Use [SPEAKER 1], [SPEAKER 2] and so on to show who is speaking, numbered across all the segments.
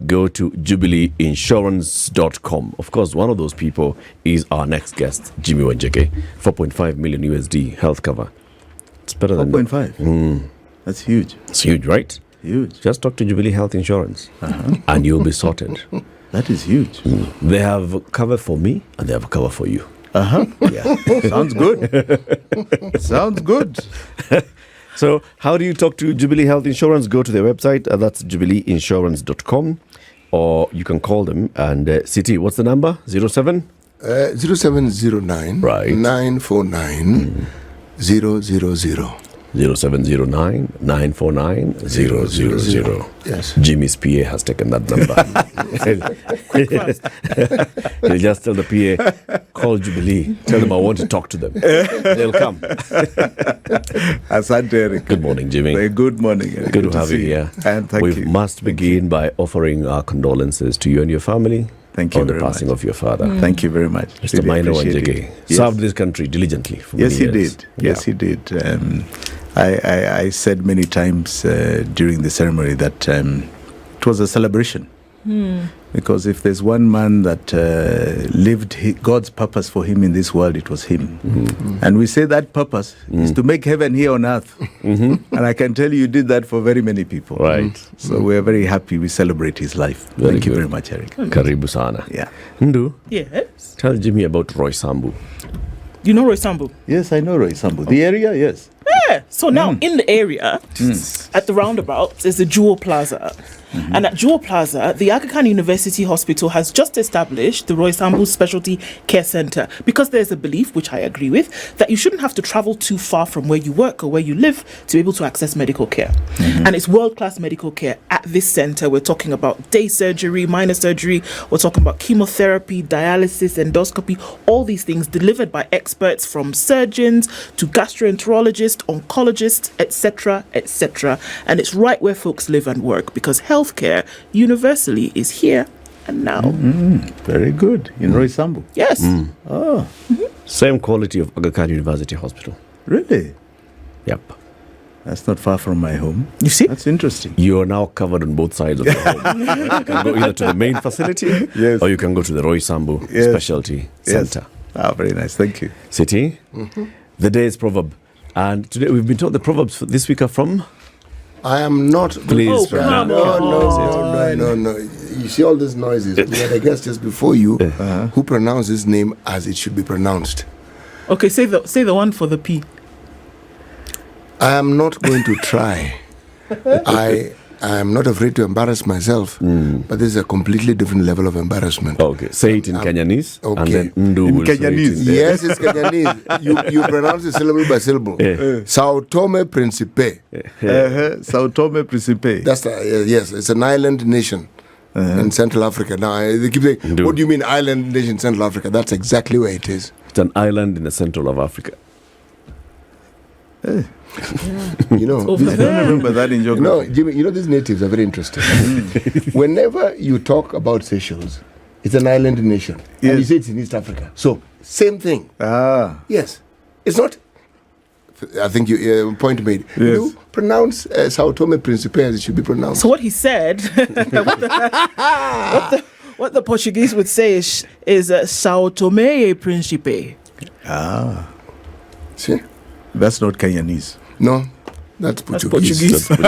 [SPEAKER 1] go to jubileeinsurance.com. Of course, one of those people is our next guest, Jimi Wanjigi. 4.5 million USD health cover. It's better than
[SPEAKER 2] 4.5. That's huge.
[SPEAKER 1] It's huge, right?
[SPEAKER 2] Huge.
[SPEAKER 1] Just talk to Jubilee Health Insurance and you'll be sorted.
[SPEAKER 2] That is huge.
[SPEAKER 1] They have cover for me and they have a cover for you.
[SPEAKER 2] Yeah. Sounds good. Sounds good.
[SPEAKER 1] So how do you talk to Jubilee Health Insurance? Go to their website. That's jubileeinsurance.com, or you can call them. And City, what's the number? 07?
[SPEAKER 3] 0709
[SPEAKER 1] Right.
[SPEAKER 3] 949 000.
[SPEAKER 1] 0709 949 000.
[SPEAKER 3] Yes.
[SPEAKER 1] Jimmy's PA has taken that number. He'll just tell the PA, call Jubilee. Tell them I want to talk to them. They'll come.
[SPEAKER 2] Asante, Eric.
[SPEAKER 1] Good morning, Jimmy.
[SPEAKER 2] Very good morning, Eric.
[SPEAKER 1] Good to have you here.
[SPEAKER 2] And thank
[SPEAKER 1] we
[SPEAKER 2] you.
[SPEAKER 1] must begin by offering our condolences to you and your family.
[SPEAKER 2] Thank you
[SPEAKER 1] on the
[SPEAKER 2] very
[SPEAKER 1] passing
[SPEAKER 2] much.
[SPEAKER 1] of your father.
[SPEAKER 2] Thank you very much.
[SPEAKER 1] Mr.
[SPEAKER 2] Really
[SPEAKER 1] Maina
[SPEAKER 2] appreciate
[SPEAKER 1] Wanjigi
[SPEAKER 2] it. Yes.
[SPEAKER 1] served this country diligently for
[SPEAKER 2] Yes,
[SPEAKER 1] many
[SPEAKER 2] he
[SPEAKER 1] years.
[SPEAKER 2] did. Yes, he did. I said many times during the ceremony that it was a celebration. Because if there's one man that lived God's purpose for him in this world, it was him. And we say that purpose is to make heaven here on earth. And I can tell you did that for very many people.
[SPEAKER 1] Right.
[SPEAKER 2] So we're very happy we celebrate his life.
[SPEAKER 1] Very
[SPEAKER 2] Thank you
[SPEAKER 1] good.
[SPEAKER 2] very much, Eric.
[SPEAKER 1] Karibu sana.
[SPEAKER 2] Yeah.
[SPEAKER 1] Ndu,
[SPEAKER 4] Yes.
[SPEAKER 1] tell Jimmy about Roy Sambu.
[SPEAKER 4] You know Roy Sambu?
[SPEAKER 2] Yes, I know Roy Sambu. The area, yes.
[SPEAKER 4] Yeah. So now in the area, at the roundabout, there's a Jewel Plaza. And at Jewel Plaza, the Aga Khan University Hospital has just established the Roy Sambu Specialty Care Center because there's a belief, which I agree with, that you shouldn't have to travel too far from where you work or where you live to be able to access medical care. And it's world-class medical care at this center. We're talking about day surgery, minor surgery. We're talking about chemotherapy, dialysis, endoscopy, all these things delivered by experts from surgeons to gastroenterologists, oncologists, etc., etc. And it's right where folks live and work because healthcare universally is here and now.
[SPEAKER 2] Very good. In Roy Sambu.
[SPEAKER 4] Yes.
[SPEAKER 2] Oh,
[SPEAKER 1] Same quality of Aga Khan University Hospital.
[SPEAKER 2] really?
[SPEAKER 1] Yep.
[SPEAKER 2] That's not far from my home.
[SPEAKER 4] You see?
[SPEAKER 2] That's interesting.
[SPEAKER 1] You are now covered on both sides of the home. You can go either to the main facility
[SPEAKER 2] Yes.
[SPEAKER 1] or you can go to the Roy Sambu
[SPEAKER 2] Yes.
[SPEAKER 1] Specialty Center.
[SPEAKER 2] Ah, very nice. Thank you.
[SPEAKER 1] City, the day is proverb. And today we've been told the proverbs for this week are from...
[SPEAKER 3] I am not.
[SPEAKER 1] Please,
[SPEAKER 4] Oh,
[SPEAKER 1] pronounce
[SPEAKER 4] come
[SPEAKER 1] it.
[SPEAKER 3] No. You see all these noises. We had a guest just before you who pronounced his name as it should be pronounced.
[SPEAKER 4] Okay, say the one for the P.
[SPEAKER 3] I am not going to try. I am not afraid to embarrass myself, but this is a completely different level of embarrassment.
[SPEAKER 1] Okay, say it in Kenyanese, and
[SPEAKER 3] okay.
[SPEAKER 1] then Ndu
[SPEAKER 2] In
[SPEAKER 1] will say it
[SPEAKER 2] Kenyanese.
[SPEAKER 1] in
[SPEAKER 3] Yes, it's Kenyanese. You pronounce it syllable by syllable. Sao Tome Principe.
[SPEAKER 2] Sao Tome Principe.
[SPEAKER 3] That's yes, it's an island nation in Central Africa. Now they keep saying,
[SPEAKER 1] Ndu.
[SPEAKER 3] "What do you mean island nation in Central Africa?" That's exactly where it is.
[SPEAKER 1] It's an island in the central of Africa.
[SPEAKER 3] You know,
[SPEAKER 4] Over
[SPEAKER 2] I don't
[SPEAKER 4] there.
[SPEAKER 2] remember that in geography.
[SPEAKER 3] no, Jimmy. You know these natives are very interesting. Whenever you talk about Seychelles, it's an island nation, and you
[SPEAKER 2] Yes.
[SPEAKER 3] say it's in East Africa. So same thing.
[SPEAKER 2] Ah,
[SPEAKER 3] Yes, it's not. I think you point made.
[SPEAKER 2] Yes.
[SPEAKER 3] You pronounce Sao Tome Principe as it should be pronounced.
[SPEAKER 4] So what he said, what the Portuguese would say is Sao Tome e Principe.
[SPEAKER 3] See?
[SPEAKER 2] that's not Kenyanese.
[SPEAKER 3] No, that's
[SPEAKER 4] That's
[SPEAKER 3] Portuguese.
[SPEAKER 4] Portuguese.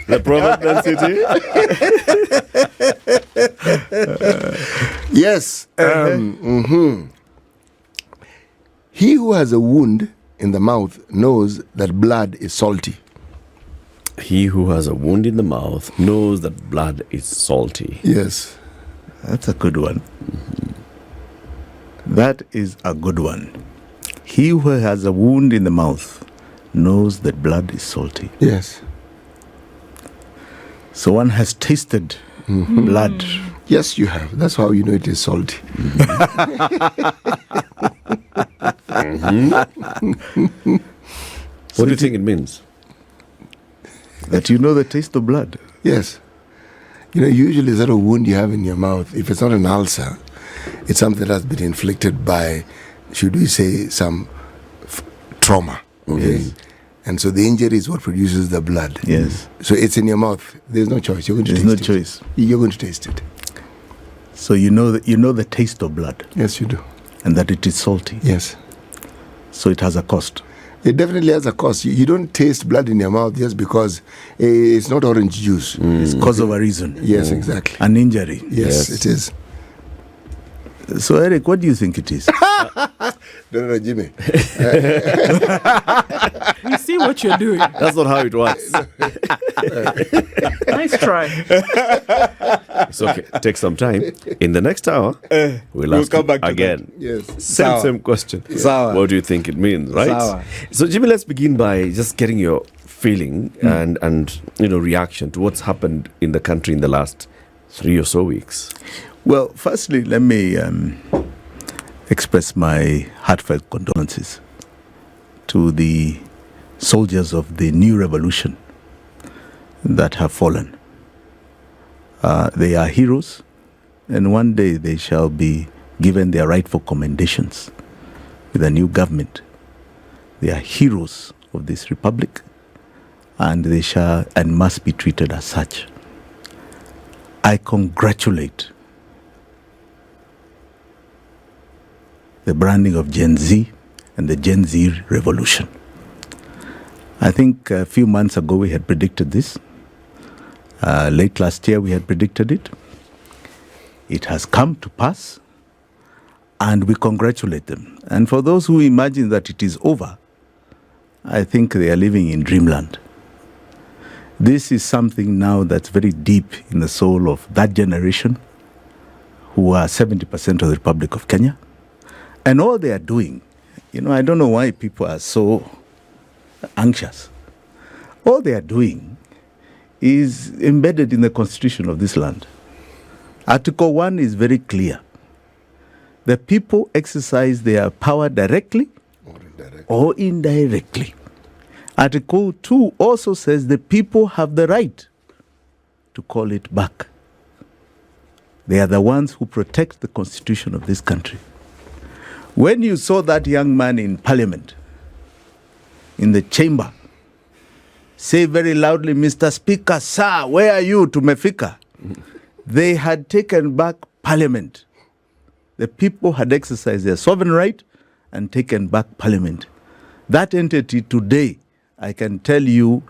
[SPEAKER 1] The proverb then, City?
[SPEAKER 3] Yes. He who has a wound in the mouth knows that blood is salty.
[SPEAKER 1] He who has a wound in the mouth knows that blood is salty.
[SPEAKER 3] Yes.
[SPEAKER 2] That's a good one. That is a good one. He who has a wound in the mouth knows that blood is salty.
[SPEAKER 3] Yes.
[SPEAKER 2] So one has tasted blood.
[SPEAKER 3] Yes, you have. That's how you know it is salty.
[SPEAKER 1] What do you think it means?
[SPEAKER 2] That you know the taste of blood.
[SPEAKER 3] Yes. You know, usually that a wound you have in your mouth, if it's not an ulcer, it's something that's been inflicted by, should we say, some trauma. Okay.
[SPEAKER 2] Yes.
[SPEAKER 3] And so the injury is what produces the blood.
[SPEAKER 2] Yes.
[SPEAKER 3] So it's in your mouth. There's no choice. You're going to
[SPEAKER 2] There's
[SPEAKER 3] taste
[SPEAKER 2] no
[SPEAKER 3] it.
[SPEAKER 2] choice.
[SPEAKER 3] You're going to taste it.
[SPEAKER 2] So you know the taste of blood,
[SPEAKER 3] Yes, you do.
[SPEAKER 2] and that it is salty.
[SPEAKER 3] Yes.
[SPEAKER 2] So it has a cost.
[SPEAKER 3] It definitely has a cost. You don't taste blood in your mouth just because it's not orange juice.
[SPEAKER 2] It's cause of a reason.
[SPEAKER 3] Yes, exactly.
[SPEAKER 2] An injury.
[SPEAKER 3] Yes, it is.
[SPEAKER 2] So Eric, what do you think it is?
[SPEAKER 3] No, Jimmy.
[SPEAKER 4] We see what you're doing.
[SPEAKER 1] That's not how it works.
[SPEAKER 4] Nice try.
[SPEAKER 1] It's okay. Take some time. In the next hour, we'll ask
[SPEAKER 2] come
[SPEAKER 1] you
[SPEAKER 2] back to
[SPEAKER 1] again.
[SPEAKER 3] Yes.
[SPEAKER 1] Same question.
[SPEAKER 2] Sour.
[SPEAKER 1] What do you think it means, right?
[SPEAKER 2] Sour.
[SPEAKER 1] So, Jimmy, let's begin by just getting your feeling and reaction to what's happened in the country in the last 3 or so weeks.
[SPEAKER 2] Well, firstly, let me express my heartfelt condolences to the soldiers of the new revolution that have fallen. They are heroes, and one day they shall be given their rightful commendations with a new government. They are heroes of this republic, and they shall and must be treated as such. I congratulate the branding of Gen Z and the Gen Z revolution. I think a few months ago we had predicted this. Late last year we had predicted it. It has come to pass, and we congratulate them. And for those who imagine that it is over, I think they are living in dreamland. This is something now that's very deep in the soul of that generation, who are 70% of the Republic of Kenya. And all they are doing, I don't know why people are so anxious. All they are doing is embedded in the constitution of this land. Article 1 is very clear. The people exercise their power directly or indirectly. Article 2 also says the people have the right to call it back. They are the ones who protect the constitution of this country. When you saw that young man in parliament, in the chamber, say very loudly, Mr. Speaker, sir, where are you, Tumefika? They had taken back parliament. The people had exercised their sovereign right and taken back parliament. That entity today, I can tell you,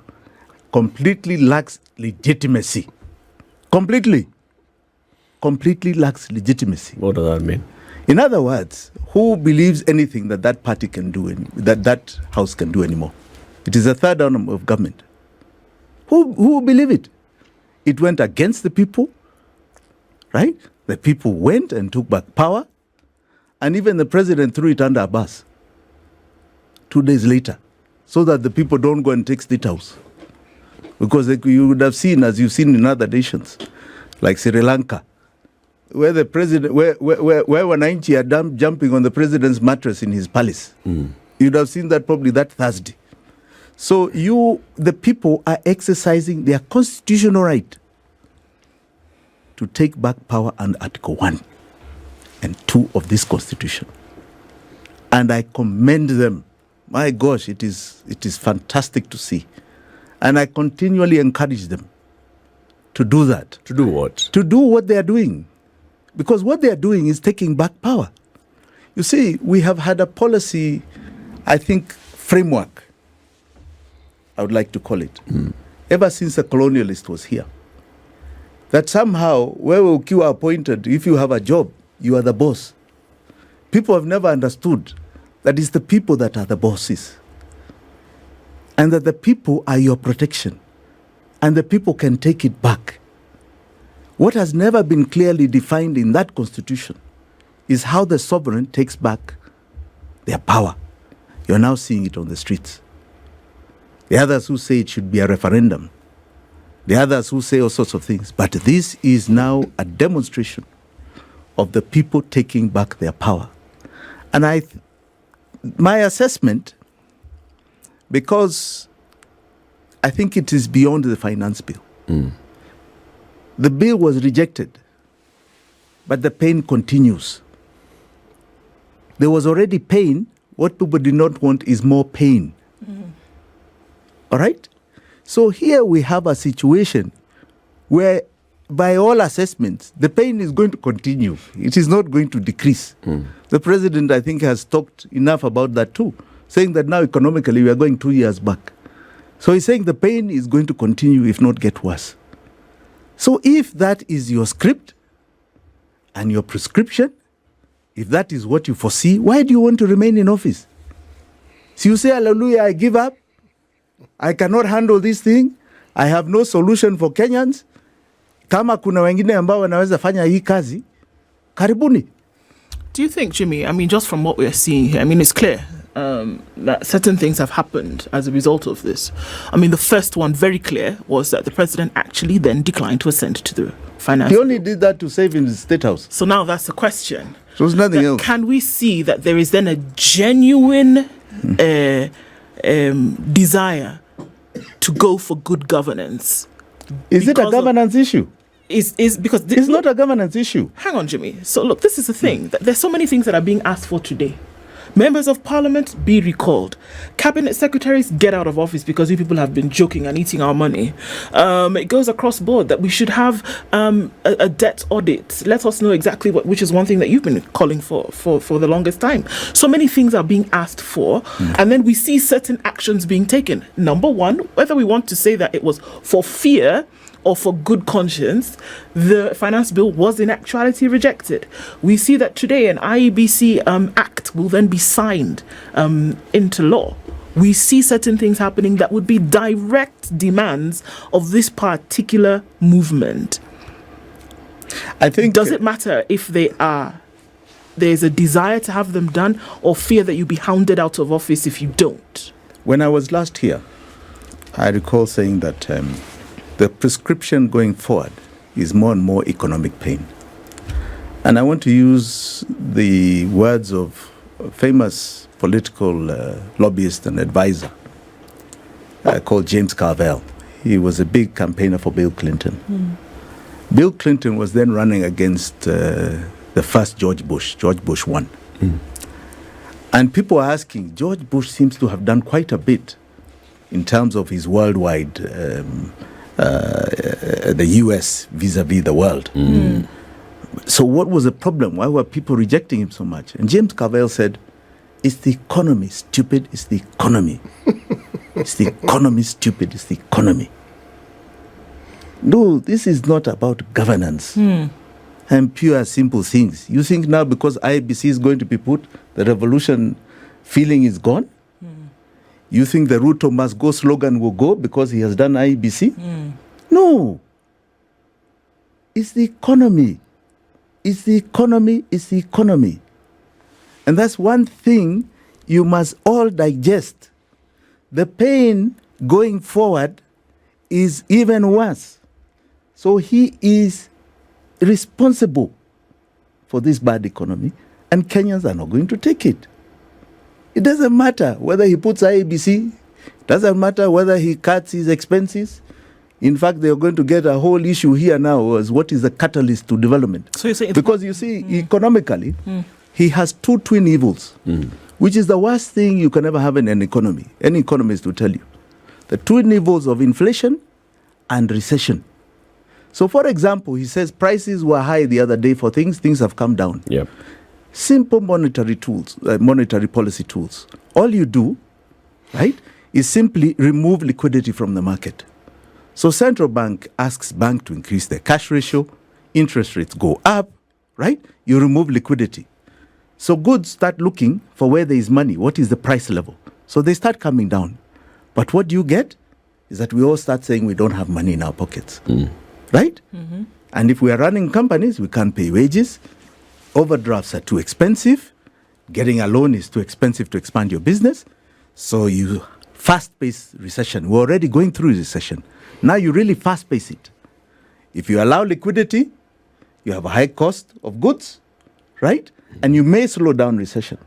[SPEAKER 2] completely lacks legitimacy. Completely lacks legitimacy.
[SPEAKER 1] What does that mean?
[SPEAKER 2] In other words, who believes anything that party can do, that house can do anymore? It is a third arm of government. Who will believe it? It went against the people, right? The people went and took back power, and even the president threw it under a bus 2 days later, so that the people don't go and take State House. Because you would have seen, as you've seen in other nations, like Sri Lanka, where the president, where Wananchi are jumping on the president's mattress in his palace. You'd have seen that probably that Thursday. So the people are exercising their constitutional right to take back power under Article 1 and 2 of this constitution. And I commend them. My gosh, it is fantastic to see. And I continually encourage them to do that.
[SPEAKER 1] To do what?
[SPEAKER 2] To do what they are doing. Because what they are doing is taking back power. You see, we have had a policy, I think, framework, I would like to call it, ever since the colonialist was here. That somehow, where you are appointed, if you have a job, you are the boss. People have never understood that it's the people that are the bosses. And that the people are your protection. And the people can take it back. What has never been clearly defined in that constitution is how the sovereign takes back their power. You're now seeing it on the streets. The others who say it should be a referendum. The others who say all sorts of things. But this is now a demonstration of the people taking back their power. And my assessment, because I think it is beyond the finance bill. The bill was rejected, but the pain continues. There was already pain. What people did not want is more pain. All right? So here we have a situation where, by all assessments, the pain is going to continue. It is not going to decrease. The president, I think, has talked enough about that too, saying that now economically we are going 2 years back. So he's saying the pain is going to continue, if not get worse. So if that is your script and your prescription, if that is what you foresee, why do you want to remain in office? So you say, hallelujah, I give up. I cannot handle this thing. I have no solution for Kenyans. Kama kuna wengine ambao wanaweza fanya hii kazi, karibuni.
[SPEAKER 4] Do you think, Jimmy, I mean, just from what we're seeing here, I mean, it's clear that certain things have happened as a result of this. I mean, the first one, very clear, was that the president actually then declined to assent to the finance.
[SPEAKER 2] He only did that to save in the State House.
[SPEAKER 4] So now that's the question.
[SPEAKER 2] So it's nothing else.
[SPEAKER 4] Can we see that there is then a genuine desire to go for good governance?
[SPEAKER 2] Is it a governance issue?
[SPEAKER 4] Is because
[SPEAKER 2] it's not a governance issue.
[SPEAKER 4] Hang on, Jimmy. So look, this is the thing. That there's so many things that are being asked for today. Members of Parliament be recalled. Cabinet secretaries get out of office because you people have been joking and eating our money. It goes across board that we should have a debt audit. Let us know exactly which is one thing that you've been calling for the longest time. So many things are being asked for, and then we see certain actions being taken. Number one, whether we want to say that it was for fear or for good conscience, the finance bill was in actuality rejected. We see that today an IEBC Act will then be signed into law. We see certain things happening that would be direct demands of this particular movement.
[SPEAKER 2] I think.
[SPEAKER 4] Does it matter if there's a desire to have them done, or fear that you'll be hounded out of office if you don't?
[SPEAKER 2] When I was last here, I recall saying that the prescription going forward is more and more economic pain. And I want to use the words of a famous political lobbyist and advisor called James Carvell. He was a big campaigner for Bill Clinton. Bill Clinton was then running against the first George Bush. George Bush won. And people are asking, George Bush seems to have done quite a bit in terms of his worldwide the US vis-a-vis the world. So what was the problem? Why were people rejecting him so much? And James Carvell said, it's the economy, stupid, it's the economy. It's the economy, stupid, it's the economy. No, this is not about governance and pure simple things. You think now because IBC is going to be put, the revolution feeling is gone? You think the Ruto must go slogan will go because he has done IEBC? No. It's the economy. It's the economy. It's the economy. And that's one thing you must all digest. The pain going forward is even worse. So he is responsible for this bad economy, and Kenyans are not going to take it. It doesn't matter whether he puts IABC, doesn't matter whether he cuts his expenses. In fact, they are going to get a whole issue here now as what is the catalyst to development.
[SPEAKER 4] So you say
[SPEAKER 2] because you see, economically, he has two twin evils, which is the worst thing you can ever have in an economy. Any economist will tell you. The twin evils of inflation and recession. So, for example, he says prices were high the other day for things have come down.
[SPEAKER 1] Yep.
[SPEAKER 2] Simple monetary tools, monetary policy tools. All you do, right, is simply remove liquidity from the market. So central bank asks bank to increase their cash ratio, interest rates go up, right? You remove liquidity. So goods start looking for where there is money. What is the price level? So they start coming down. But what you get is that we all start saying we don't have money in our pockets, right? And if we are running companies, we can't pay wages. Overdrafts are too expensive. Getting a loan is too expensive to expand your business. So you fast-paced recession. We're already going through recession. Now you really fast-pace it. If you allow liquidity, you have a high cost of goods, right? And you may slow down recession.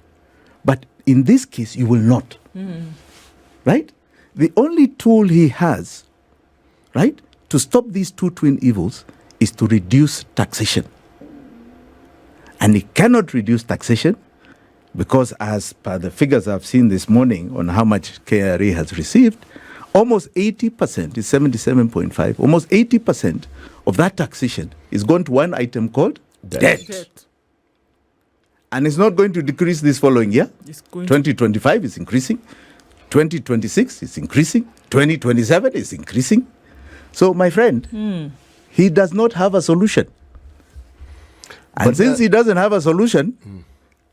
[SPEAKER 2] But in this case, you will not, right? The only tool he has, right, to stop these two twin evils is to reduce taxation. And he cannot reduce taxation because, as per the figures I've seen this morning on how much KRA has received, almost 80%, is 77.5, almost 80% of that taxation is going to one item called debt. And it's not going to decrease this following year. 2025 is increasing. 2026 is increasing. 2027 is increasing. So, my friend, he does not have a solution. And but since he doesn't have a solution,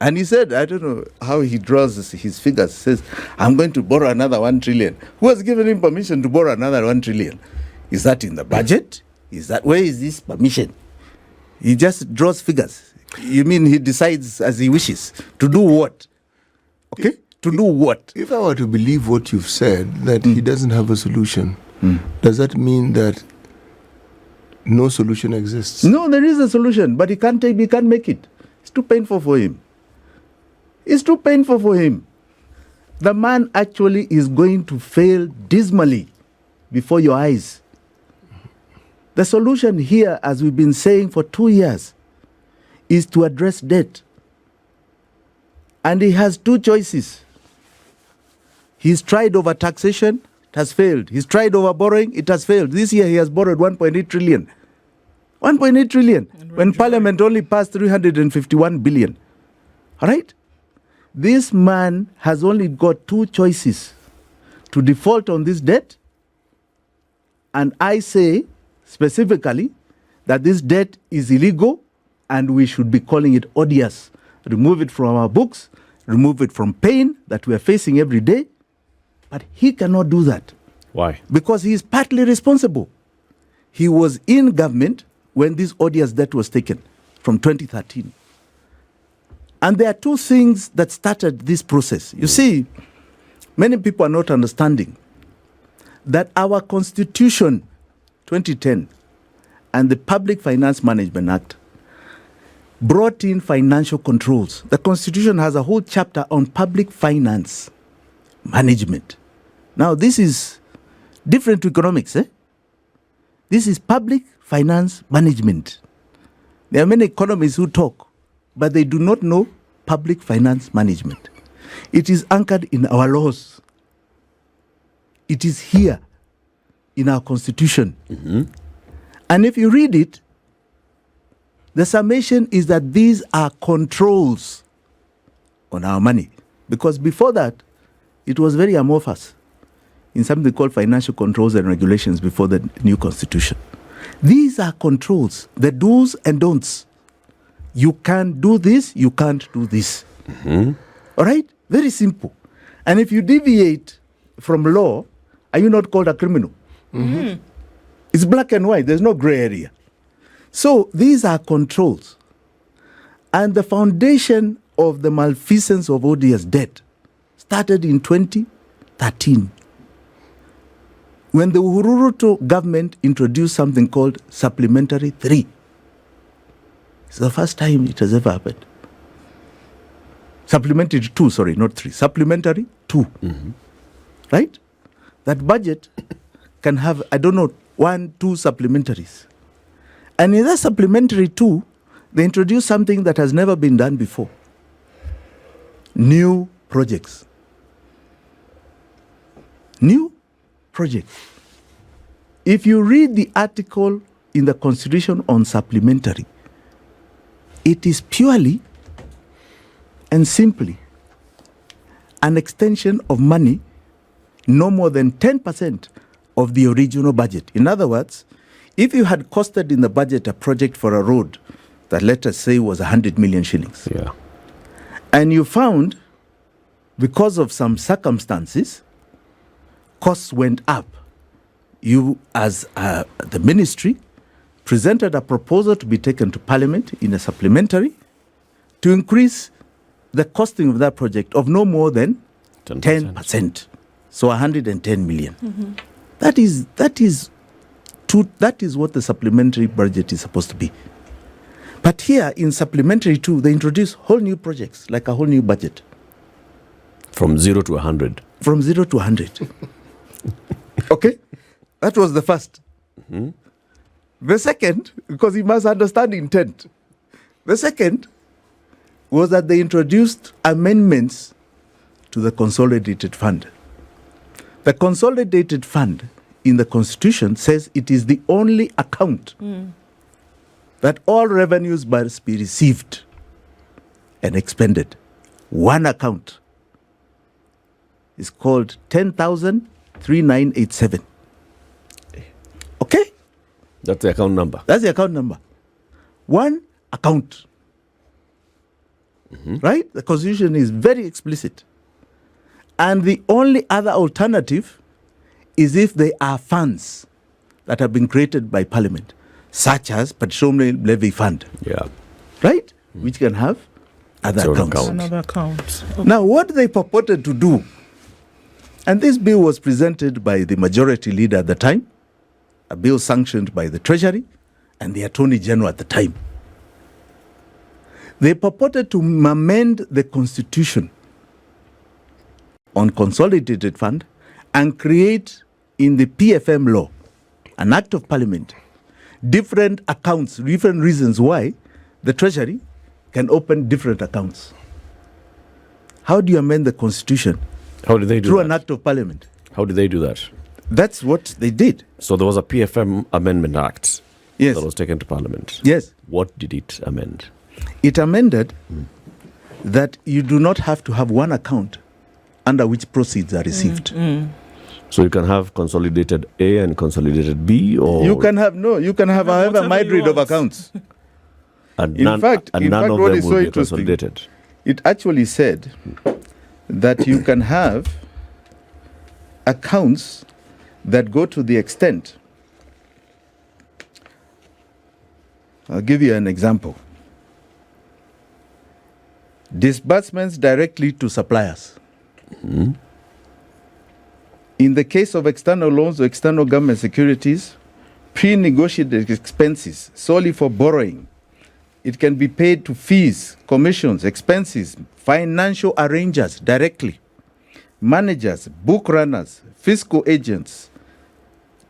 [SPEAKER 2] and he said, I don't know how he draws his figures, says, I'm going to borrow another 1 trillion. Who has given him permission to borrow another 1 trillion? Is that in the budget? Where is this permission? He just draws figures. You mean he decides as he wishes? To do what? Okay? To do what?
[SPEAKER 3] If I were to believe what you've said, that he doesn't have a solution, does that mean that no solution exists?
[SPEAKER 2] No, there is a solution, but he can't make it. It's too painful for him. It's too painful for him. The man actually is going to fail dismally before your eyes. The solution here, as we've been saying for 2 years, is to address debt. And he has 2 choices. He's tried over taxation, it has failed. He's tried over borrowing, it has failed. This year he has borrowed 1.8 trillion. 1.8 trillion, when Parliament only passed 351 billion. All right? This man has only got 2 choices: to default on this debt, and I say specifically that this debt is illegal and we should be calling it odious. Remove it from our books, remove it from pain that we are facing every day. But he cannot do that.
[SPEAKER 1] Why?
[SPEAKER 2] Because he is partly responsible. He was in government when this odious debt was taken from 2013. And there are 2 things that started this process. You see, many people are not understanding that our Constitution 2010 and the Public Finance Management Act brought in financial controls. The Constitution has a whole chapter on public finance management. Now, this is different to economics. This is public finance management. There are many economists who talk, but they do not know public finance management. It is anchored in our laws. It is here in our Constitution. And if you read it, the summation is that these are controls on our money. Because before that, it was very amorphous in something called financial controls and regulations before the new Constitution. These are controls, the do's and don'ts. You can't do this, you can't do this. All right? Very simple. And if you deviate from law, are you not called a criminal? It's black and white. There's no gray area. So these are controls. And the foundation of the malfeasance of odious debt started in 2013 when the Uhuru Ruto government introduced something called Supplementary 3. It's the first time it has ever happened. Supplementary 2, sorry, not 3. Supplementary 2. Right? That budget can have, 1, 2 supplementaries. And in that supplementary 2, they introduced something that has never been done before. New projects. New projects. If you read the article in the Constitution on supplementary, it is purely and simply an extension of money no more than 10% of the original budget. In other words, if you had costed in the budget a project for a road that, let us say, was 100 million shillings, and you found, because of some circumstances, costs went up, you, as the ministry, presented a proposal to be taken to Parliament in a supplementary to increase the costing of that project of no more than 10%. So 110 million. That is what the supplementary budget is supposed to be. But here in supplementary 2, they introduce whole new projects, like a whole new budget.
[SPEAKER 1] From 0 to 100.
[SPEAKER 2] From 0 to 100. Okay? That was the first. The second, because you must understand intent. The second was that they introduced amendments to the consolidated fund. The consolidated fund in the Constitution says it is the only account that all revenues must be received and expended. One account is called 10,3987. Okay?
[SPEAKER 1] That's the account number.
[SPEAKER 2] That's the account number. One account. Right? The Constitution is very explicit. And the only other alternative is if they are funds that have been created by Parliament, such as Petroleum Levy Fund.
[SPEAKER 1] Yeah.
[SPEAKER 2] Right? Which can have other
[SPEAKER 1] Its own
[SPEAKER 2] accounts.
[SPEAKER 1] account.
[SPEAKER 4] Another account. Okay.
[SPEAKER 2] Now, what they purported to do, and this bill was presented by the majority leader at the time, a bill sanctioned by the Treasury and the Attorney General at the time. They purported to amend the Constitution on consolidated fund and create in the PFM law, an act of Parliament, different accounts, different reasons why the Treasury can open different accounts. How do you amend the Constitution?
[SPEAKER 1] How did they do
[SPEAKER 2] Through
[SPEAKER 1] that?
[SPEAKER 2] an act of Parliament.
[SPEAKER 1] How did they do that?
[SPEAKER 2] That's what they did.
[SPEAKER 1] So there was a PFM Amendment Act
[SPEAKER 2] Yes.
[SPEAKER 1] that was taken to Parliament.
[SPEAKER 2] Yes.
[SPEAKER 1] What did it amend?
[SPEAKER 2] It amended that you do not have to have one account under which proceeds are received.
[SPEAKER 1] So you can have consolidated A and consolidated B, or
[SPEAKER 2] You can have however
[SPEAKER 4] whatever
[SPEAKER 2] myriad
[SPEAKER 4] you
[SPEAKER 2] of
[SPEAKER 4] want.
[SPEAKER 2] accounts.
[SPEAKER 1] and
[SPEAKER 2] in
[SPEAKER 1] none,
[SPEAKER 2] fact-
[SPEAKER 1] and
[SPEAKER 2] in
[SPEAKER 1] none
[SPEAKER 2] fact,
[SPEAKER 1] of
[SPEAKER 2] what
[SPEAKER 1] them
[SPEAKER 2] is
[SPEAKER 1] will
[SPEAKER 2] so
[SPEAKER 1] be
[SPEAKER 2] interesting-
[SPEAKER 1] consolidated.
[SPEAKER 2] It actually said that you can have accounts that go to the extent. I'll give you an example. Disbursements directly to suppliers. In the case of external loans or external government securities, pre-negotiated expenses solely for borrowing. It can be paid to fees, commissions, expenses, financial arrangers directly, managers, book runners, fiscal agents,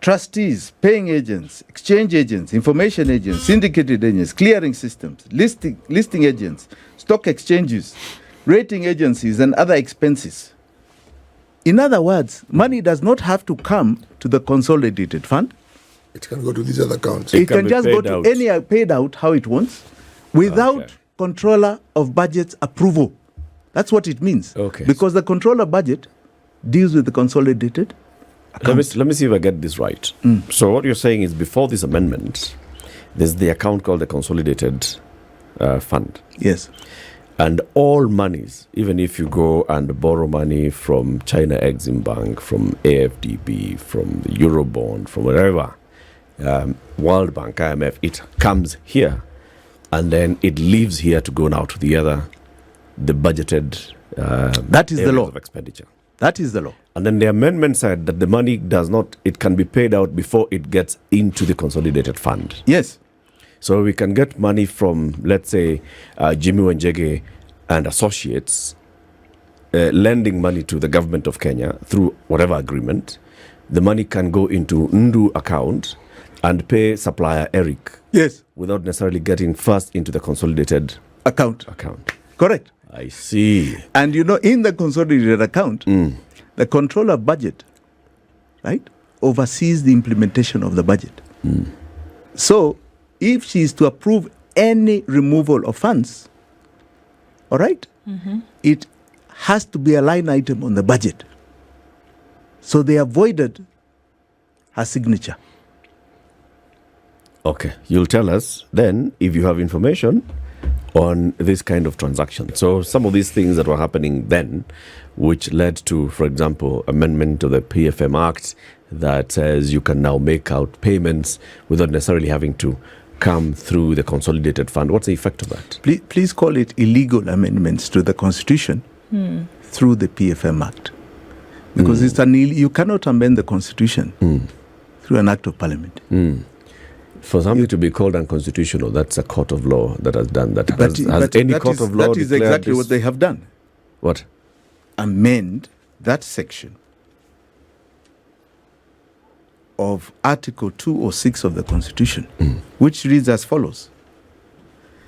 [SPEAKER 2] trustees, paying agents, exchange agents, information agents, syndicated agents, clearing systems, listing agents, stock exchanges, rating agencies, and other expenses. In other words, money does not have to come to the consolidated fund.
[SPEAKER 3] It can go to these other accounts.
[SPEAKER 1] It
[SPEAKER 2] It
[SPEAKER 1] can
[SPEAKER 2] can
[SPEAKER 1] be
[SPEAKER 2] just go
[SPEAKER 1] paid
[SPEAKER 2] to
[SPEAKER 1] out.
[SPEAKER 2] any paid out how it wants without
[SPEAKER 1] Okay.
[SPEAKER 2] controller of budget's approval. That's what it means.
[SPEAKER 1] Okay.
[SPEAKER 2] Because the controller budget deals with the consolidated account.
[SPEAKER 1] Let me see if I get this right. So what you're saying is before this amendment, there's the account called the consolidated fund.
[SPEAKER 2] Yes.
[SPEAKER 1] And all monies, even if you go and borrow money from China Exim Bank, from AFDB, from the Eurobond, from wherever, World Bank, IMF, it comes here. And then it leaves here to go now to the budgeted
[SPEAKER 2] That is the
[SPEAKER 1] areas
[SPEAKER 2] law.
[SPEAKER 1] of expenditure.
[SPEAKER 2] That is the law.
[SPEAKER 1] And then the amendment said that the money it can be paid out before it gets into the consolidated fund.
[SPEAKER 2] Yes.
[SPEAKER 1] So we can get money from, let's say, Jimi Wanjigi and associates, lending money to the government of Kenya through whatever agreement. The money can go into Ndu account and pay supplier Eric
[SPEAKER 2] Yes.
[SPEAKER 1] without necessarily getting first into the consolidated
[SPEAKER 2] Account.
[SPEAKER 1] account.
[SPEAKER 2] Correct.
[SPEAKER 1] I see.
[SPEAKER 2] And in the consolidated account, the controller budget, right, oversees the implementation of the budget. So if she is to approve any removal of funds, all right, it has to be a line item on the budget. So they avoided her signature.
[SPEAKER 1] Okay, you'll tell us then if you have information on this kind of transaction. So some of these things that were happening then, which led to, for example, amendment to the PFM Act that says you can now make out payments without necessarily having to come through the consolidated fund. What's the effect of that?
[SPEAKER 2] Please call it illegal amendments to the Constitution through the PFM Act. Because it's you cannot amend the Constitution through an act of Parliament.
[SPEAKER 1] For something to be called unconstitutional, that's a court of law that has done that. Has any
[SPEAKER 2] that
[SPEAKER 1] court
[SPEAKER 2] is-
[SPEAKER 1] of law
[SPEAKER 2] that is
[SPEAKER 1] declared
[SPEAKER 2] exactly
[SPEAKER 1] this?
[SPEAKER 2] what they have done.
[SPEAKER 1] What?
[SPEAKER 2] Amend that section of Article 2 or 6 of the Constitution, which reads as follows.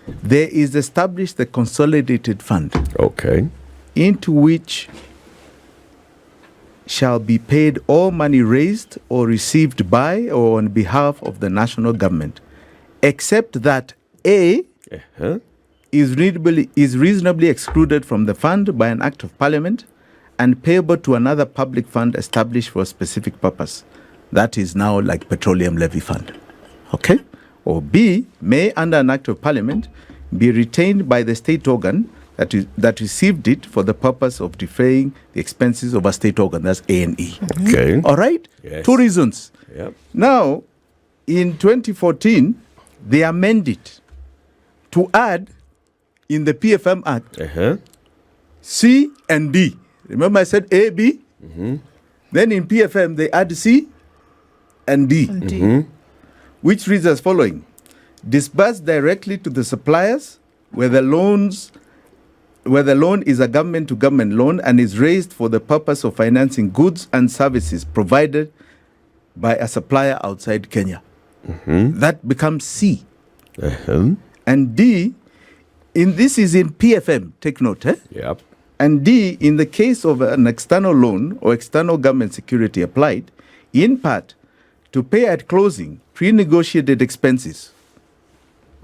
[SPEAKER 2] There is established the consolidated fund
[SPEAKER 1] Okay.
[SPEAKER 2] into which shall be paid all money raised or received by or on behalf of the national government, except that A is reasonably excluded from the fund by an act of parliament and payable to another public fund established for a specific purpose. That is now like petroleum levy fund. Okay? Or B, may under an act of parliament be retained by the state organ that received it for the purpose of defraying the expenses of a state organ. That's A&E.
[SPEAKER 1] Okay.
[SPEAKER 2] All right?
[SPEAKER 1] Yes.
[SPEAKER 2] 2 reasons.
[SPEAKER 1] Yep.
[SPEAKER 2] Now, in 2014, they amended to add in the PFM Act C and D. Remember I said A, B? Then in PFM, they add C and D. Which reads as following. Disbursed directly to the suppliers where the loan is a government-to-government loan and is raised for the purpose of financing goods and services provided by a supplier outside Kenya. That becomes C. And D, this is in PFM, take note.
[SPEAKER 1] Yep.
[SPEAKER 2] And D, in the case of an external loan or external government security applied, in part, to pay at closing pre-negotiated expenses,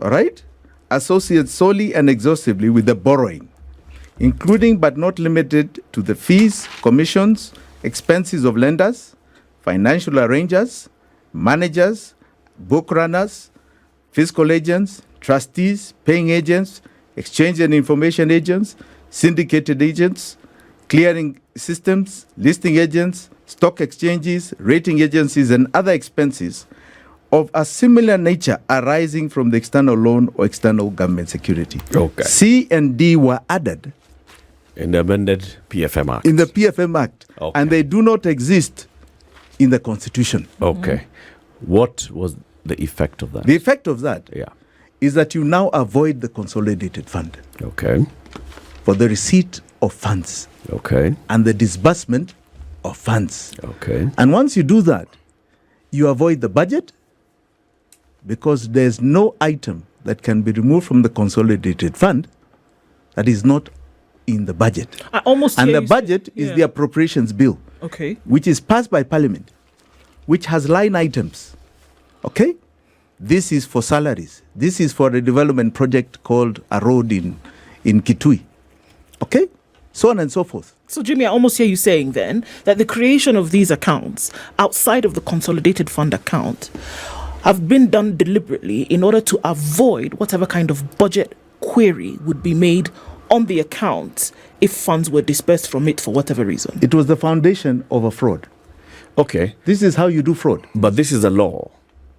[SPEAKER 2] all right, associated solely and exhaustively with the borrowing, including but not limited to the fees, commissions, expenses of lenders, financial arrangers, managers, book runners, fiscal agents, trustees, paying agents, exchange and information agents, syndicated agents, clearing systems, listing agents, stock exchanges, rating agencies, and other expenses of a similar nature arising from the external loan or external government security.
[SPEAKER 1] Okay.
[SPEAKER 2] C and D were added
[SPEAKER 1] In the amended PFM Act.
[SPEAKER 2] in the PFM Act,
[SPEAKER 1] Okay.
[SPEAKER 2] and they do not exist in the Constitution.
[SPEAKER 1] Okay. What was the effect of that?
[SPEAKER 2] The effect of that
[SPEAKER 1] Yeah.
[SPEAKER 2] is that you now avoid the consolidated fund
[SPEAKER 1] Okay.
[SPEAKER 2] for the receipt of funds
[SPEAKER 1] Okay.
[SPEAKER 2] and the disbursement of funds.
[SPEAKER 1] Okay.
[SPEAKER 2] And once you do that, you avoid the budget because there's no item that can be removed from the consolidated fund that is not in the budget.
[SPEAKER 4] I almost
[SPEAKER 2] And
[SPEAKER 4] hear
[SPEAKER 2] the
[SPEAKER 4] you say-
[SPEAKER 2] budget is
[SPEAKER 4] yeah.
[SPEAKER 2] the appropriations bill,
[SPEAKER 4] Okay.
[SPEAKER 2] which is passed by Parliament, which has line items. Okay? This is for salaries. This is for a development project called a road in Kitui. Okay? So on and so forth.
[SPEAKER 4] So, Jimmy, I almost hear you saying then that the creation of these accounts outside of the consolidated fund account have been done deliberately in order to avoid whatever kind of budget query would be made on the account if funds were dispersed from it for whatever reason.
[SPEAKER 2] It was the foundation of a fraud.
[SPEAKER 1] Okay.
[SPEAKER 2] This is how you do fraud.
[SPEAKER 1] But this is a law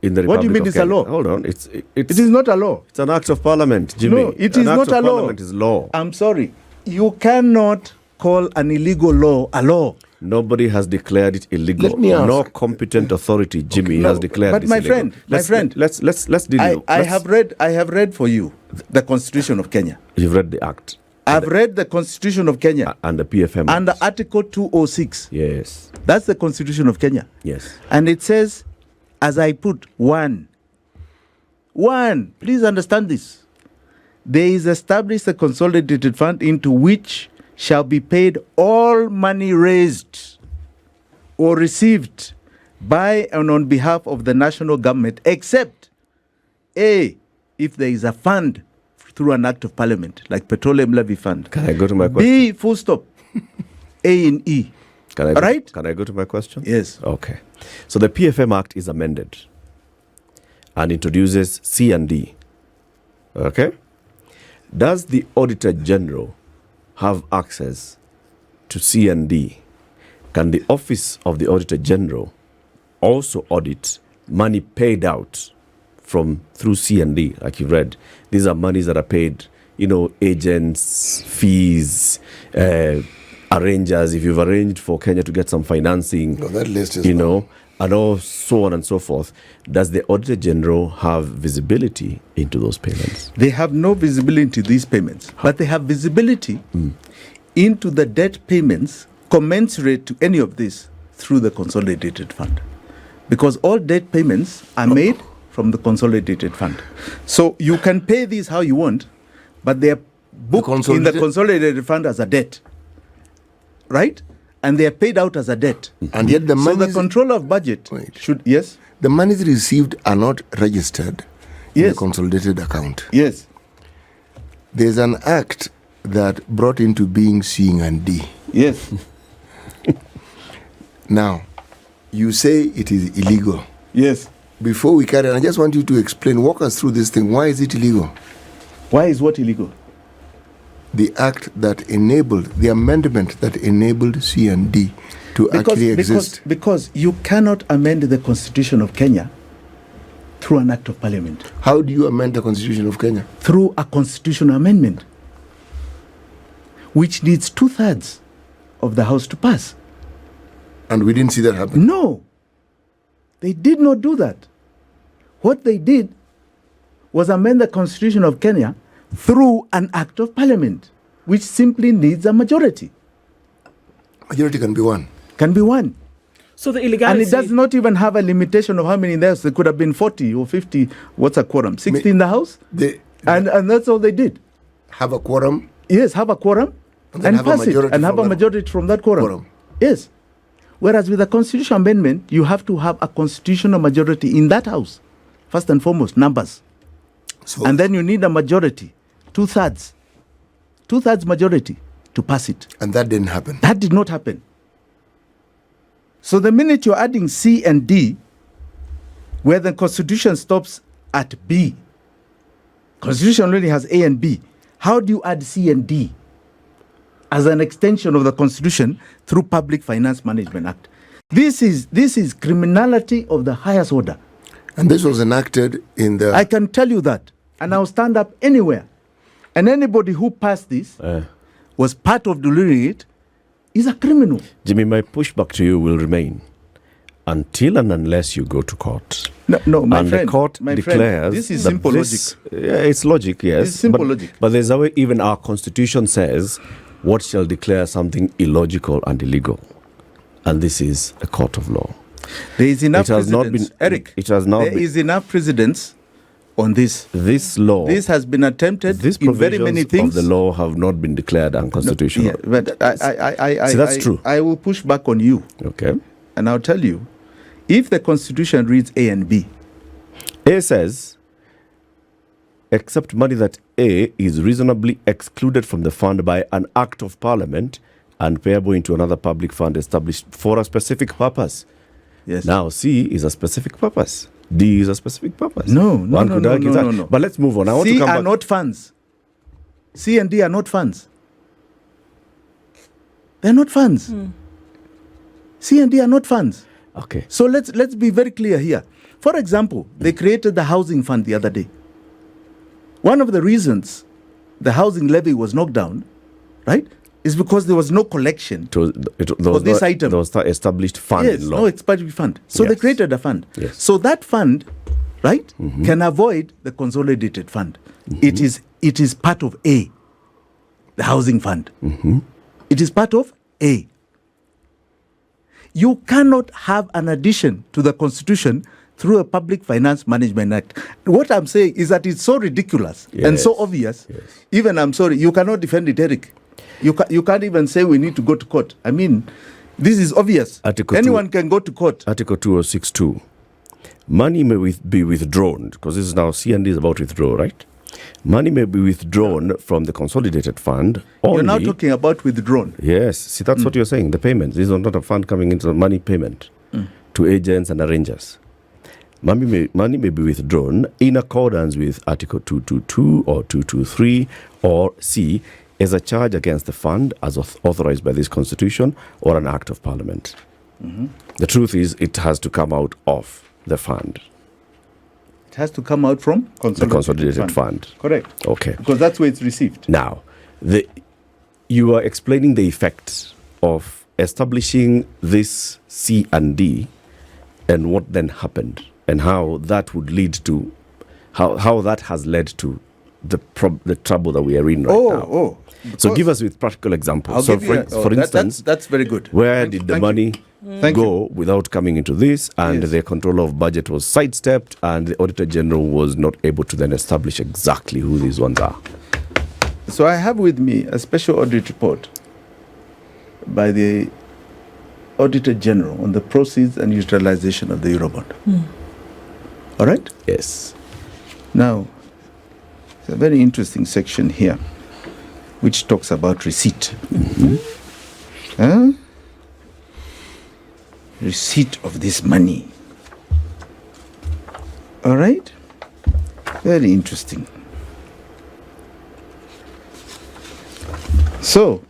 [SPEAKER 1] in the Republic
[SPEAKER 2] What do you mean
[SPEAKER 1] of
[SPEAKER 2] it's a
[SPEAKER 1] Kenya.
[SPEAKER 2] law?
[SPEAKER 1] Hold on. It's
[SPEAKER 2] It is not a law.
[SPEAKER 1] It's an act of parliament, Jimmy.
[SPEAKER 2] No, it
[SPEAKER 1] An
[SPEAKER 2] is
[SPEAKER 1] act
[SPEAKER 2] not
[SPEAKER 1] of
[SPEAKER 2] a law.
[SPEAKER 1] Parliament is law.
[SPEAKER 2] I'm sorry. You cannot call an illegal law a law.
[SPEAKER 1] Nobody has declared it illegal.
[SPEAKER 3] Let me ask.
[SPEAKER 1] No competent authority, Jimmy, has declared
[SPEAKER 2] but
[SPEAKER 1] this
[SPEAKER 2] my
[SPEAKER 1] illegal.
[SPEAKER 2] friend,
[SPEAKER 1] Let's deal.
[SPEAKER 2] I have read for you the Constitution of Kenya.
[SPEAKER 1] You've read the act
[SPEAKER 2] I've read the Constitution of Kenya
[SPEAKER 1] and the PFM.
[SPEAKER 2] under
[SPEAKER 1] Act.
[SPEAKER 2] Article 206.
[SPEAKER 1] Yes.
[SPEAKER 2] That's the Constitution of Kenya.
[SPEAKER 1] Yes.
[SPEAKER 2] And it says, as I put, one, please understand this. There is established a consolidated fund into which shall be paid all money raised or received by and on behalf of the national government, except A, if there is a fund through an act of parliament, like petroleum levy fund.
[SPEAKER 1] Can I go to my question?
[SPEAKER 2] B, full stop. A and E.
[SPEAKER 1] Can I go,
[SPEAKER 2] Right?
[SPEAKER 1] Can I go to my question?
[SPEAKER 2] Yes.
[SPEAKER 1] Okay. So the PFM Act is amended and introduces C and D. Okay. Does the Auditor General have access to C and D? Can the Office of the Auditor General also audit money paid out through C and D, like you read? These are monies that are paid, agents, fees, arrangers. If you've arranged for Kenya to get some financing,
[SPEAKER 3] No, that list is
[SPEAKER 1] and all so on and so forth. Does the Auditor General have visibility into those payments?
[SPEAKER 2] They have no visibility into these payments, but they have visibility into the debt payments commensurate to any of this through the consolidated fund. Because all debt payments are made from the consolidated fund. So you can pay these how you want, but they are booked in the consolidated fund as a debt. Right? and they are paid out as a debt.
[SPEAKER 3] And yet the
[SPEAKER 2] So
[SPEAKER 3] money
[SPEAKER 2] the controller of budget should, yes?
[SPEAKER 3] the monies received are not registered in
[SPEAKER 2] Yes.
[SPEAKER 3] the consolidated account.
[SPEAKER 2] Yes.
[SPEAKER 3] There's an act that brought into being C&D.
[SPEAKER 2] Yes.
[SPEAKER 3] Now, you say it is illegal.
[SPEAKER 2] Yes.
[SPEAKER 3] Before we carry on, I just want you to explain, walk us through this thing. Why is it illegal?
[SPEAKER 2] Why is what illegal?
[SPEAKER 3] The act that enabled, the amendment that enabled C&D to actually exist.
[SPEAKER 2] Because you cannot amend the Constitution of Kenya through an act of parliament.
[SPEAKER 3] How do you amend the Constitution of Kenya?
[SPEAKER 2] Through a constitutional amendment, which needs 2/3 of the House to pass.
[SPEAKER 3] And we didn't see that happen.
[SPEAKER 2] No, they did not do that. What they did was amend the Constitution of Kenya through an act of parliament, which simply needs a majority.
[SPEAKER 3] Majority can be one.
[SPEAKER 2] Can be one.
[SPEAKER 4] So the illegality.
[SPEAKER 2] And it does not even have a limitation of how many in the House. There could have been 40 or 50. What's a quorum? 60 in the House?
[SPEAKER 3] They
[SPEAKER 2] And that's all they did.
[SPEAKER 3] have a quorum.
[SPEAKER 2] Yes, have a quorum
[SPEAKER 3] And then
[SPEAKER 2] and
[SPEAKER 3] have a
[SPEAKER 2] pass it.
[SPEAKER 3] majority
[SPEAKER 2] And have
[SPEAKER 3] from
[SPEAKER 2] a
[SPEAKER 3] that
[SPEAKER 2] majority from that quorum.
[SPEAKER 3] quorum.
[SPEAKER 2] Yes. Whereas with a constitutional amendment, you have to have a constitutional majority in that House. First and foremost, numbers.
[SPEAKER 3] So,
[SPEAKER 2] And then you need a majority, 2/3. 2/3 majority to pass it.
[SPEAKER 3] and that didn't happen.
[SPEAKER 2] That did not happen. So the minute you're adding C and D, where the Constitution stops at B, Constitution only has A and B. How do you add C and D as an extension of the Constitution through Public Finance Management Act? This is criminality of the highest order.
[SPEAKER 3] And this was enacted in the...
[SPEAKER 2] I can tell you that, and I'll stand up anywhere. And anybody who passed this was part of delivering it is a criminal.
[SPEAKER 1] Jimmy, my pushback to you will remain until and unless you go to court.
[SPEAKER 2] No, my
[SPEAKER 1] and
[SPEAKER 2] friend.
[SPEAKER 1] the court
[SPEAKER 2] my
[SPEAKER 1] declares
[SPEAKER 2] friend, this is
[SPEAKER 1] that
[SPEAKER 2] simple
[SPEAKER 1] this-
[SPEAKER 2] logic.
[SPEAKER 1] Yeah, it's logic, yes.
[SPEAKER 2] It's simple
[SPEAKER 1] but,
[SPEAKER 2] logic.
[SPEAKER 1] But there's a way, even our constitution says, what shall declare something illogical and illegal? And this is a court of law.
[SPEAKER 2] There is enough
[SPEAKER 1] It has not
[SPEAKER 2] precedence.
[SPEAKER 1] been-
[SPEAKER 2] Eric,
[SPEAKER 1] it has not
[SPEAKER 2] there
[SPEAKER 1] been-
[SPEAKER 2] is enough precedence on this.
[SPEAKER 1] This law,
[SPEAKER 2] This has been attempted
[SPEAKER 1] these
[SPEAKER 2] in very
[SPEAKER 1] provisions
[SPEAKER 2] many things.
[SPEAKER 1] of the law have not been declared unconstitutional.
[SPEAKER 2] Yeah, but I
[SPEAKER 1] See, that's true.
[SPEAKER 2] I will push back on you,
[SPEAKER 1] Okay.
[SPEAKER 2] and I'll tell you, if the Constitution reads A and B,
[SPEAKER 1] A says, except money that A is reasonably excluded from the fund by an act of parliament and payable into another public fund established for a specific purpose.
[SPEAKER 2] yes.
[SPEAKER 1] Now, C is a specific purpose. D is a specific purpose.
[SPEAKER 2] No,
[SPEAKER 1] One could argue that.
[SPEAKER 2] no.
[SPEAKER 1] But let's move on. I want
[SPEAKER 2] C
[SPEAKER 1] to come
[SPEAKER 2] are
[SPEAKER 1] back.
[SPEAKER 2] not funds. C and D are not funds. They're not funds. C and D are not funds.
[SPEAKER 1] Okay.
[SPEAKER 2] So let's be very clear here. For example, they created the housing fund the other day. One of the reasons the housing levy was knocked down, right, is because there was no collection.
[SPEAKER 1] There was
[SPEAKER 2] this
[SPEAKER 1] no,
[SPEAKER 2] item.
[SPEAKER 1] There was no established fund
[SPEAKER 2] Yes,
[SPEAKER 1] in law.
[SPEAKER 2] no expiry fund. So they
[SPEAKER 1] Yes.
[SPEAKER 2] created a fund.
[SPEAKER 1] Yes.
[SPEAKER 2] So that fund, right, can avoid the consolidated fund. It is part of A, the housing fund. It is part of A. You cannot have an addition to the Constitution through a Public Finance Management Act. What I'm saying is that it's so ridiculous and so
[SPEAKER 1] Yes.
[SPEAKER 2] obvious.
[SPEAKER 1] Yes.
[SPEAKER 2] Even, I'm sorry, you cannot defend it, Eric. You can't even say we need to go to court. I mean, this is obvious.
[SPEAKER 1] Article
[SPEAKER 2] Anyone
[SPEAKER 1] 2.
[SPEAKER 2] can go to court.
[SPEAKER 1] Article 2062. Money may be withdrawn, because this is now C&D is about withdrawal, right? Money may be withdrawn from the consolidated fund only.
[SPEAKER 2] You're now talking about withdrawn.
[SPEAKER 1] Yes. See, that's what you're saying. The payments. This is not a fund coming into money payment to agents and arrangers. Money may be withdrawn in accordance with Article 222 or 223 or C as a charge against the fund as authorized by this Constitution or an Act of Parliament. The truth is, it has to come out of the fund,
[SPEAKER 2] It has to come out from
[SPEAKER 1] the consolidated fund.
[SPEAKER 2] Correct.
[SPEAKER 1] Okay.
[SPEAKER 2] Because that's where it's received.
[SPEAKER 1] Now, you are explaining the effect of establishing this C and D and what then happened and how that would lead to, how that has led to the trouble that we are in right now. So give us with practical examples. So for instance,
[SPEAKER 2] that's very good.
[SPEAKER 1] where
[SPEAKER 2] Thank
[SPEAKER 1] did
[SPEAKER 2] you.
[SPEAKER 1] the
[SPEAKER 2] Thank
[SPEAKER 1] money
[SPEAKER 2] Thank
[SPEAKER 1] go without coming into this, and
[SPEAKER 2] Yes.
[SPEAKER 1] the controller of budget was sidestepped, and the Auditor General was not able to then establish exactly who these ones are?
[SPEAKER 2] So I have with me a special audit report by the Auditor General on the proceeds and utilization of the Eurobond. All right?
[SPEAKER 1] Yes.
[SPEAKER 2] Now, it's a very interesting section here, which talks about receipt. Receipt of this money. All right? Very interesting. So,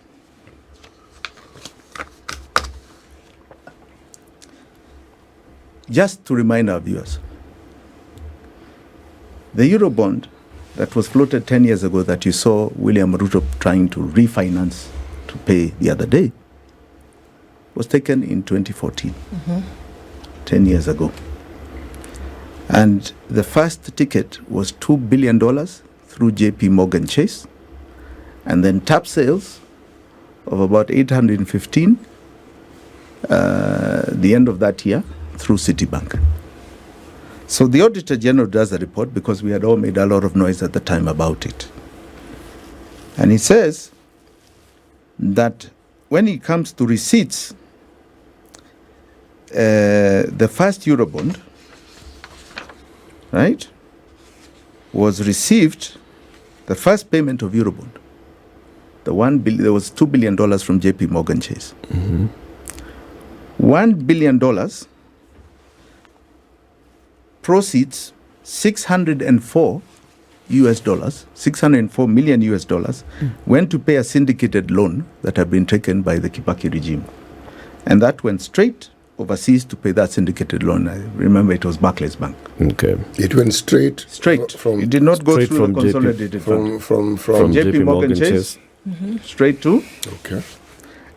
[SPEAKER 2] just to remind our viewers, the Eurobond that was floated 10 years ago that you saw William Ruto trying to refinance to pay the other day was taken in 2014, 10 years ago. And the first ticket was $2 billion through JP Morgan Chase, and then tap sales of about 815 the end of that year through Citibank. So the Auditor General does a report because we had all made a lot of noise at the time about it. And he says that when it comes to receipts, the first Eurobond, right, was received, the first payment of Eurobond, there was $2 billion from JP Morgan Chase. $1 billion proceeds, 604 million US dollars went to pay a syndicated loan that had been taken by the Kibaki regime. And that went straight overseas to pay that syndicated loan. I remember it was Barclays Bank.
[SPEAKER 1] Okay.
[SPEAKER 3] It went straight
[SPEAKER 2] From it did not go through the consolidated fund.
[SPEAKER 3] From
[SPEAKER 2] JP Morgan Chase straight to.
[SPEAKER 3] Okay.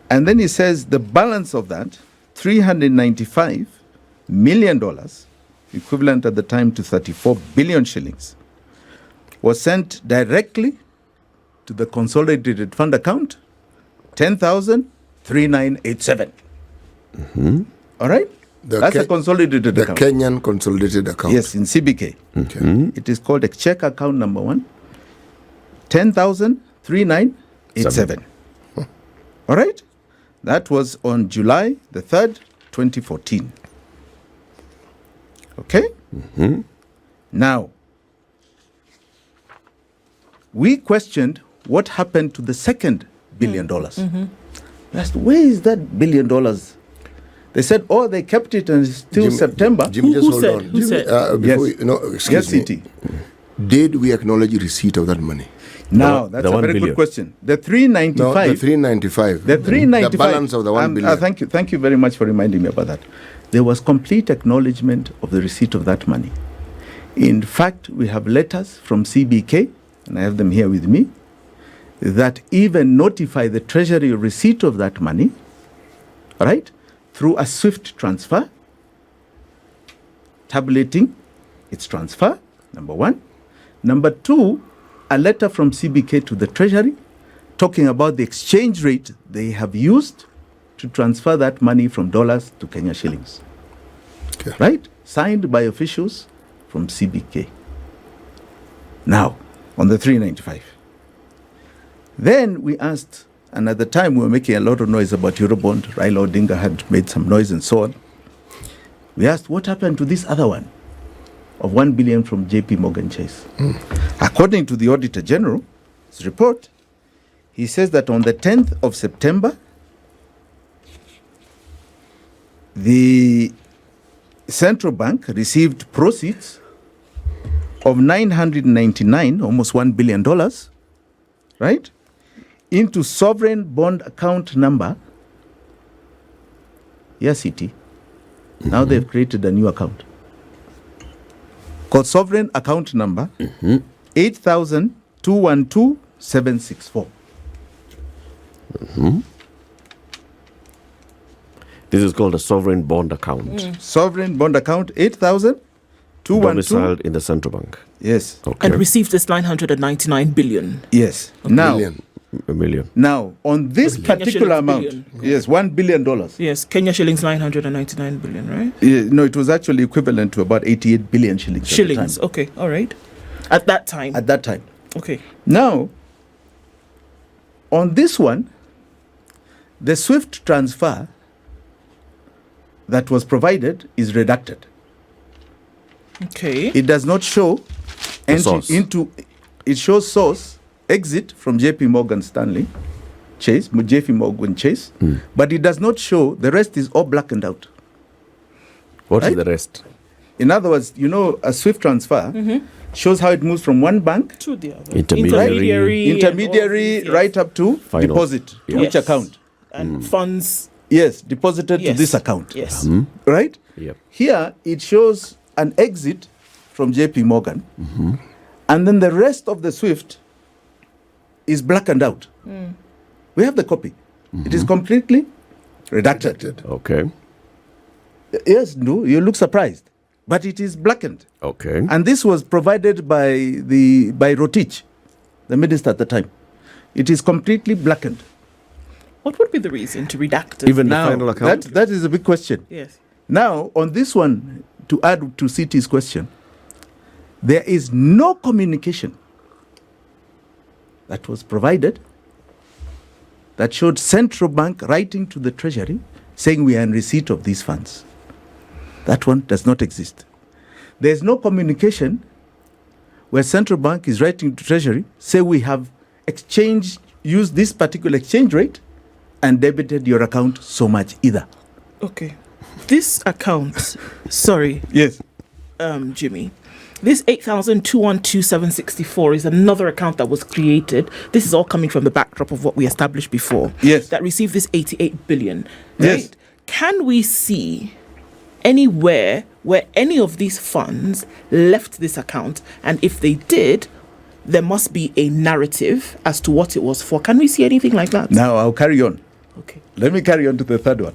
[SPEAKER 2] And then he says the balance of that, $395 million, equivalent at the time to 34 billion shillings, was sent directly to the consolidated fund account, 10,3987. All right? That's a consolidated account.
[SPEAKER 3] The Kenyan consolidated account.
[SPEAKER 2] Yes, in CBK.
[SPEAKER 3] Okay.
[SPEAKER 2] It is called a check account number 1, 10,3987. All right? That was on July the 3rd, 2014. Okay? Now, we questioned what happened to the second $1 billion. We asked, where is that $1 billion? They said, oh, they kept it until September.
[SPEAKER 3] Jimmy, just hold on.
[SPEAKER 4] Who said?
[SPEAKER 3] Before
[SPEAKER 2] Yes.
[SPEAKER 3] excuse me.
[SPEAKER 2] CT.
[SPEAKER 3] Did we acknowledge receipt of that money?
[SPEAKER 2] Now, that's
[SPEAKER 1] the
[SPEAKER 2] a
[SPEAKER 1] 1
[SPEAKER 2] very
[SPEAKER 1] billion.
[SPEAKER 2] good question. The 395.
[SPEAKER 3] No, the 395.
[SPEAKER 2] The 395.
[SPEAKER 3] The balance of the 1 billion.
[SPEAKER 2] Thank you very much for reminding me about that. There was complete acknowledgement of the receipt of that money. In fact, we have letters from CBK, and I have them here with me, that even notify the Treasury of receipt of that money, right, through a swift transfer, tabulating its transfer, number 1. Number 2, a letter from CBK to the Treasury talking about the exchange rate they have used to transfer that money from dollars to Kenya shillings.
[SPEAKER 3] Okay.
[SPEAKER 2] Right? Signed by officials from CBK. Now, on the 395. Then we asked, and at the time we were making a lot of noise about Eurobond. Raila Odinga had made some noise and so on. We asked, what happened to this other one of 1 billion from JP Morgan Chase? According to the Auditor General's report, he says that on the 10th of September, the central bank received proceeds of 999, almost $1 billion, right, into sovereign bond account number. Yes, CT. Now they've created a new account called sovereign account number 8,212,764.
[SPEAKER 1] This is called a sovereign bond account.
[SPEAKER 2] Sovereign bond account 8,212.
[SPEAKER 1] Domiciled in the central bank.
[SPEAKER 2] Yes.
[SPEAKER 1] Okay.
[SPEAKER 4] And received this 999 billion.
[SPEAKER 2] Yes. Now,
[SPEAKER 1] A million.
[SPEAKER 2] now on this particular
[SPEAKER 4] shillings
[SPEAKER 2] amount,
[SPEAKER 4] billion.
[SPEAKER 2] yes, $1 billion.
[SPEAKER 4] Yes, Kenya shillings 999 billion, right?
[SPEAKER 2] No, it was actually equivalent to about 88 billion shillings.
[SPEAKER 4] Shillings,
[SPEAKER 2] At the time.
[SPEAKER 4] okay, all right. At that time.
[SPEAKER 2] At that time.
[SPEAKER 4] Okay.
[SPEAKER 2] Now, on this one, the swift transfer that was provided is redacted.
[SPEAKER 4] Okay.
[SPEAKER 2] It does not show
[SPEAKER 1] The
[SPEAKER 2] entry
[SPEAKER 1] source.
[SPEAKER 2] into. It shows source exit from JP Morgan Chase, but it does not show. The rest is all blackened out.
[SPEAKER 1] What is
[SPEAKER 2] Right?
[SPEAKER 1] the rest?
[SPEAKER 2] In other words, a SWIFT transfer shows how it moves from one bank,
[SPEAKER 4] To the other.
[SPEAKER 1] Intermediary.
[SPEAKER 4] and all
[SPEAKER 2] intermediary,
[SPEAKER 4] these, yes.
[SPEAKER 2] right up to
[SPEAKER 1] Final.
[SPEAKER 2] deposit. To
[SPEAKER 1] Yeah.
[SPEAKER 2] which
[SPEAKER 4] Yes.
[SPEAKER 2] account?
[SPEAKER 4] And funds.
[SPEAKER 2] Yes, deposited
[SPEAKER 4] Yes.
[SPEAKER 2] to this account.
[SPEAKER 4] Yes.
[SPEAKER 2] Right?
[SPEAKER 1] Yep.
[SPEAKER 2] Here, it shows an exit from JP Morgan, and then the rest of the SWIFT is blackened out. We have the copy. It is completely redacted.
[SPEAKER 1] Okay.
[SPEAKER 2] Yes, no, you look surprised, but it is blackened.
[SPEAKER 1] Okay.
[SPEAKER 2] And this was provided by Rotich, the minister at the time. It is completely blackened.
[SPEAKER 4] What would be the reason to redact it?
[SPEAKER 1] Even the final account?
[SPEAKER 2] that is a big question.
[SPEAKER 4] Yes.
[SPEAKER 2] Now, on this one, to add to CT's question, there is no communication that was provided that showed central bank writing to the treasury saying we are in receipt of these funds. That one does not exist. There is no communication where central bank is writing to treasury say we have used this particular exchange rate and debited your account so much either.
[SPEAKER 4] Okay. This account, sorry,
[SPEAKER 2] Yes.
[SPEAKER 4] Jimmy. This 8,212,764 is another account that was created. This is all coming from the backdrop of what we established before.
[SPEAKER 2] Yes.
[SPEAKER 4] That received this 88 billion.
[SPEAKER 2] Yes.
[SPEAKER 4] Right? Can we see anywhere where any of these funds left this account? And if they did, there must be a narrative as to what it was for. Can we see anything like that?
[SPEAKER 2] Now I'll carry on.
[SPEAKER 4] Okay.
[SPEAKER 2] Let me carry on to the third one.